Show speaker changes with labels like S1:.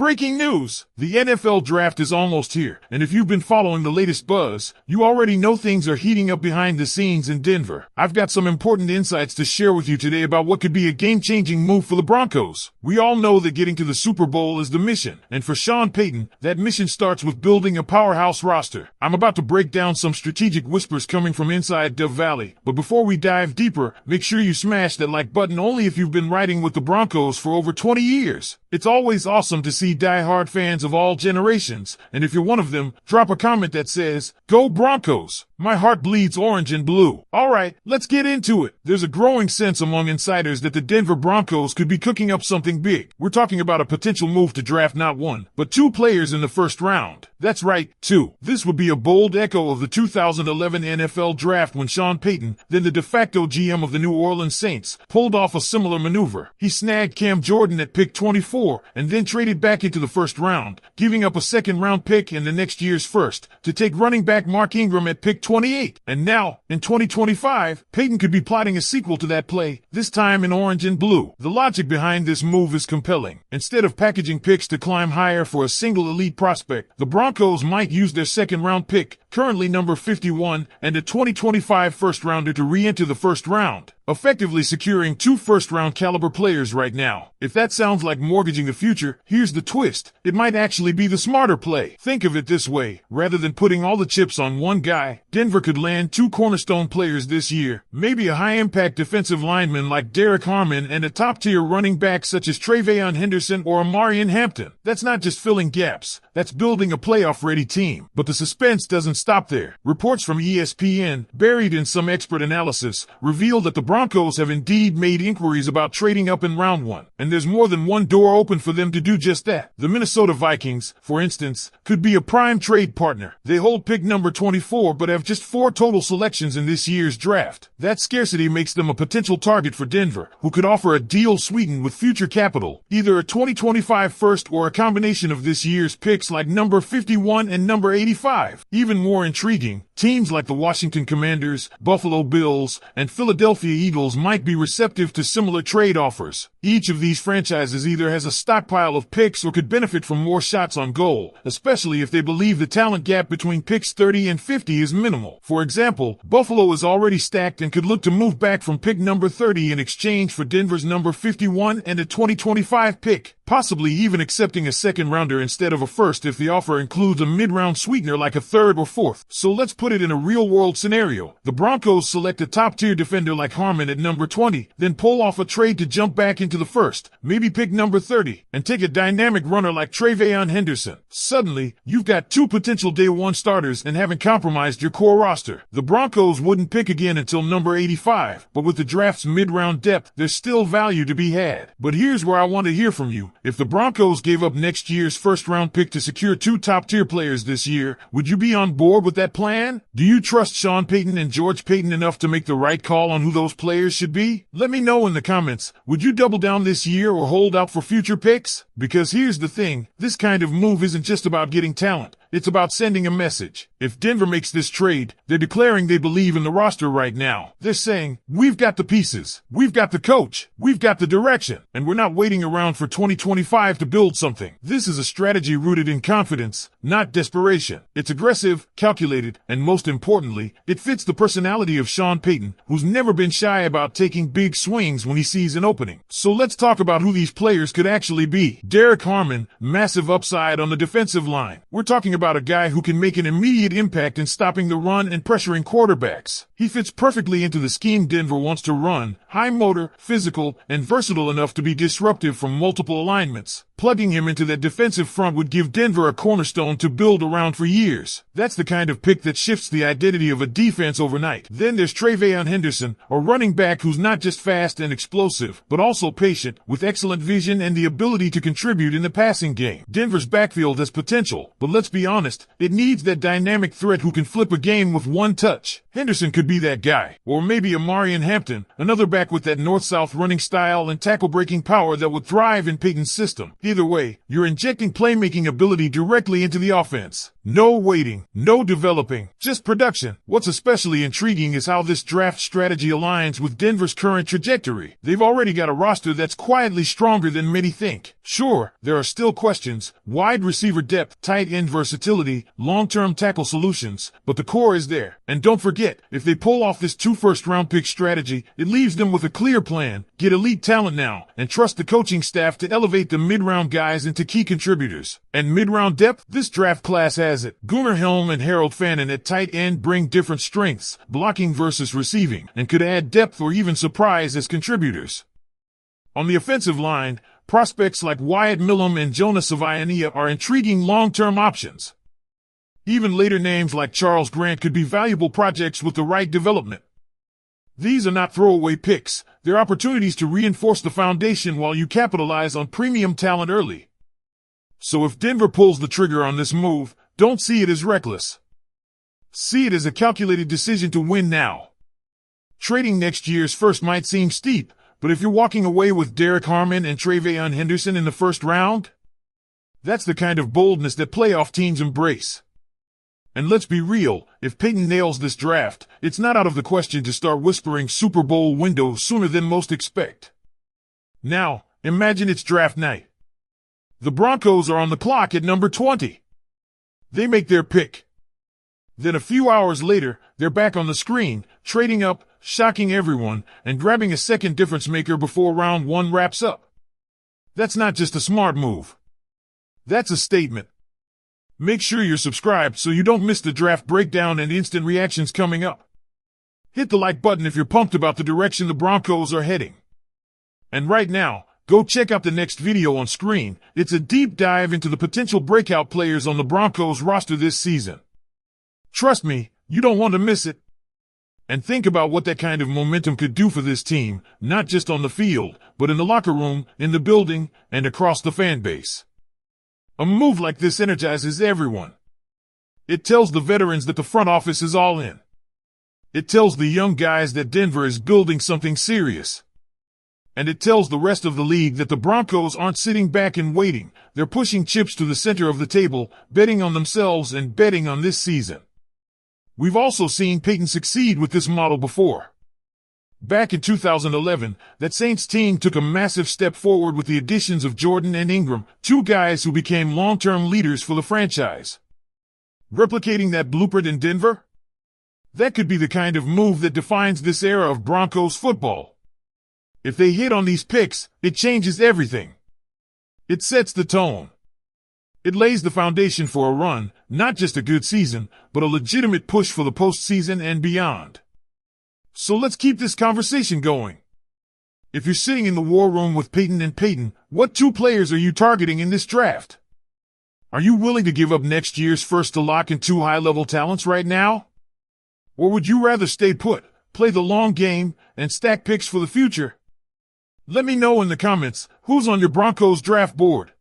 S1: Breaking news! The NFL draft is almost here, and if you've been following the latest buzz, you already know things are heating up behind the scenes in Denver. I've got some important insights to share with you today about what could be a game-changing move for the Broncos. We all know that getting to the Super Bowl is the mission, and for Sean Payton, that mission starts with building a powerhouse roster. I'm about to break down some strategic whispers coming from inside Dove Valley, but before we dive deeper, make sure you smash that like button only if you've been riding with the Broncos for over 20 years. It's always awesome to see die-hard fans of all generations, and if you're one of them, drop a comment that says, "Go Broncos! My heart bleeds orange and blue." Alright, let's get into it. There's a growing sense among insiders that the Denver Broncos could be cooking up something big. We're talking about a potential move to draft not one, but two players in the first round. That's right, two. This would be a bold echo of the 2011 NFL draft when Sean Payton, then the de facto GM of the New Orleans Saints, pulled off a similar maneuver. He snagged Cam Jordan at pick 24 and then traded back into the first round, giving up a second-round pick in the next year's first to take running back Mark Ingram at pick 28. And now, in 2025, Payton could be plotting a sequel to that play, this time in orange and blue. The logic behind this move is compelling. Instead of packaging picks to climb higher for a single elite prospect, the Broncos might use their second-round pick, currently number 51, and a 2025 first-rounder to re-enter the first round, effectively securing two first-round caliber players right now. If that sounds like mortgaging the future, here's the twist. It might actually be the smarter play. Think of it this way. Rather than putting all the chips on one guy, Denver could land two cornerstone players this year, maybe a high-impact defensive lineman like Derek Harmon and a top-tier running back such as Tre'Veyon Henderson or Amarian Hampton. That's not just filling gaps. That's building a playoff-ready team. But the suspense doesn't stop there. Reports from ESPN, buried in some expert analysis, reveal that the Broncos have indeed made inquiries about trading up in round one, and there's more than one door open for them to do just that. The Minnesota Vikings, for instance, could be a prime trade partner. They hold pick number 24 but have just 4 total selections in this year's draft. That scarcity makes them a potential target for Denver, who could offer a deal sweetened with future capital, either a 2025 first or a combination of this year's picks like number 51 and number 85. Even more intriguing, teams like the Washington Commanders, Buffalo Bills, and Philadelphia Eagles might be receptive to similar trade offers. Each of these franchises either has a stockpile of picks or could benefit from more shots on goal, especially if they believe the talent gap between picks 30 and 50 is minimal. For example, Buffalo is already stacked and could look to move back from pick number 30 in exchange for Denver's number 51 and a 2025 pick, possibly even accepting a second-rounder instead of a first if the offer includes a mid-round sweetener like a third or fourth. So let's put it in a real-world scenario. The Broncos select a top-tier defender like Harmon at number 20, then pull off a trade to jump back into the first, maybe pick number 30, and take a dynamic runner like Tre'Veyon Henderson. Suddenly, you've got two potential day-one starters and haven't compromised your core roster. The Broncos wouldn't pick again until number 85, but with the draft's mid-round depth, there's still value to be had. But here's where I want to hear from you. If the Broncos gave up next year's first-round pick to secure two top-tier players this year, would you be on board with that plan? Do you trust Sean Payton and George Payton enough to make the right call on who those players should be? Let me know in the comments. Would you double down this year or hold out for future picks? Because here's the thing, this kind of move isn't just about getting talent. It's about sending a message. If Denver makes this trade, they're declaring they believe in the roster right now. They're saying, we've got the pieces, we've got the coach, we've got the direction, and we're not waiting around for 2025 to build something. This is a strategy rooted in confidence, not desperation. It's aggressive, calculated, and most importantly, it fits the personality of Sean Payton, who's never been shy about taking big swings when he sees an opening. So let's talk about who these players could actually be. Derek Harmon, massive upside on the defensive line. We're talking about a guy who can make an immediate impact in stopping the run and pressuring quarterbacks. He fits perfectly into the scheme Denver wants to run, high motor, physical, and versatile enough to be disruptive from multiple alignments. Plugging him into that defensive front would give Denver a cornerstone to build around for years. That's the kind of pick that shifts the identity of a defense overnight. Then there's Tre'Veyon Henderson, a running back who's not just fast and explosive, but also patient, with excellent vision and the ability to contribute in the passing game. Denver's backfield has potential, but let's be honest, it needs that dynamic threat who can flip a game with one touch. Henderson could be that guy. Or maybe Amarian Hampton, another back with that north-south running style and tackle-breaking power that would thrive in Payton's system. Either way, you're injecting playmaking ability directly into the offense. No waiting, no developing, just production. What's especially intriguing is how this draft strategy aligns with Denver's current trajectory. They've already got a roster that's quietly stronger than many think. Sure, there are still questions: wide receiver depth, tight end versatility, long-term tackle solutions, but the core is there. And don't forget, if they pull off this 2 first-round pick strategy, it leaves them with a clear plan: get elite talent now, and trust the coaching staff to elevate the mid-round guys into key contributors. And mid-round depth, this draft class has it. Gunnar Helm and Harold Fannin at tight end bring different strengths, blocking versus receiving, and could add depth or even surprise as contributors. On the offensive line, prospects like Wyatt Millam and Jonas Savaiania are intriguing long-term options. Even later names like Charles Grant could be valuable projects with the right development. These are not throwaway picks. They're opportunities to reinforce the foundation while you capitalize on premium talent early. So if Denver pulls the trigger on this move, don't see it as reckless. See it as a calculated decision to win now. Trading next year's first might seem steep, but if you're walking away with Derek Harmon and Travion Henderson in the first round, that's the kind of boldness that playoff teams embrace. And let's be real, if Payton nails this draft, it's not out of the question to start whispering Super Bowl window sooner than most expect. Now, imagine it's draft night. The Broncos are on the clock at number 20. They make their pick. Then a few hours later, they're back on the screen, trading up, shocking everyone, and grabbing a second difference maker before round 1 wraps up. That's not just a smart move. That's a statement. Make sure you're subscribed so you don't miss the draft breakdown and instant reactions coming up. Hit the like button if you're pumped about the direction the Broncos are heading. And right now, go check out the next video on screen. It's a deep dive into the potential breakout players on the Broncos roster this season. Trust me, you don't want to miss it. And think about what that kind of momentum could do for this team, not just on the field, but in the locker room, in the building, and across the fan base. A move like this energizes everyone. It tells the veterans that the front office is all in. It tells the young guys that Denver is building something serious. And it tells the rest of the league that the Broncos aren't sitting back and waiting. They're pushing chips to the center of the table, betting on themselves and betting on this season. We've also seen Payton succeed with this model before. Back in 2011, that Saints team took a massive step forward with the additions of Jordan and Ingram, 2 guys who became long-term leaders for the franchise. Replicating that blueprint in Denver? That could be the kind of move that defines this era of Broncos football. If they hit on these picks, it changes everything. It sets the tone. It lays the foundation for a run, not just a good season, but a legitimate push for the postseason and beyond. So let's keep this conversation going. If you're sitting in the war room with Payton and Payton, what 2 players are you targeting in this draft? Are you willing to give up next year's first to lock in 2 high-level talents right now? Or would you rather stay put, play the long game, and stack picks for the future? Let me know in the comments who's on your Broncos draft board.